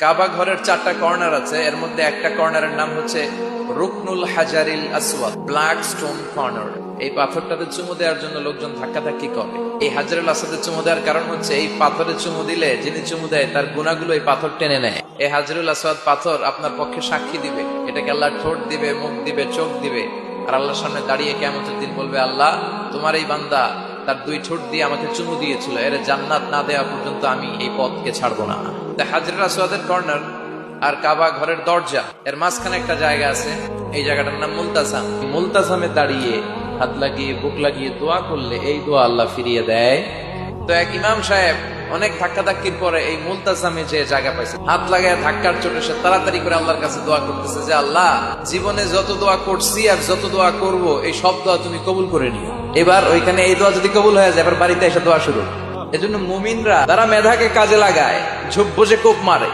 কাবা ঘরের 4টা কর্নার আছে, এর মধ্যে একটা কর্নারের নাম হচ্ছে রুকনুল হাজারিল আসওয়াদ, ব্ল্যাক স্টোন কর্নার। এই পাথরটাতে চুমু দেওয়ার জন্য লোকজন ধাক্কাধাক্কি করে। এই হাজারুল আসওয়াদে চুমু দেওয়ার কারণ হচ্ছে এই পাথরে চুমু দিলে যিনি চুমু দেয় তার গুনাহগুলো এই পাথর টেনে নেয়। এই হাজারুল আসওয়াদ পাথর আপনার পক্ষে সাক্ষী দিবে, এটাকে আল্লাহ ঠোঁট দিবে, মুখ দিবে, চোখ দিবে, আর আল্লাহর সামনে দাঁড়িয়ে কিয়ামতের দিন বলবে, আল্লাহ তোমার এই বান্দা তার 2 ঠোঁট দিয়ে আমাকে চুমু দিয়েছিল, এর জান্নাত না দেওয়া পর্যন্ত আমি এই পথকে ছাড়বো না। হাজরুল আসওয়াদের কর্নার আর কাবা ঘরের দরজা এর মাঝখানে একটা জায়গা আছে, এই জায়গাটার নাম মুলতাসাম। মুলতাসামে দাঁড়িয়ে হাত লাগিয়ে বুক লাগিয়ে দোয়া করলে এই দোয়া আল্লাহ ফিরিয়ে দেয়। তো এক ইমাম সাহেব অনেক ধাক্কাধাক্কির পরে এই মুলতাসামে যে জায়গা পাইছে, হাত লাগায় ধাক্কার চোটে সে তাড়াতাড়ি করে আল্লাহর কাছে দোয়া করতেছে যে, আল্লাহ জীবনে যত দোয়া করছি আর যত দোয়া করব এই সব দোয়া তুমি কবুল করে নিও। এবার ওইখানে এই দোয়া যদি কবুল হয়ে যায়, এবার বাড়িতে এসে দোয়া শুরু। এজন্য মুমিনরা তারা মেধাকে কাজে লাগায়, ঝোপ বসে কোপ মারে।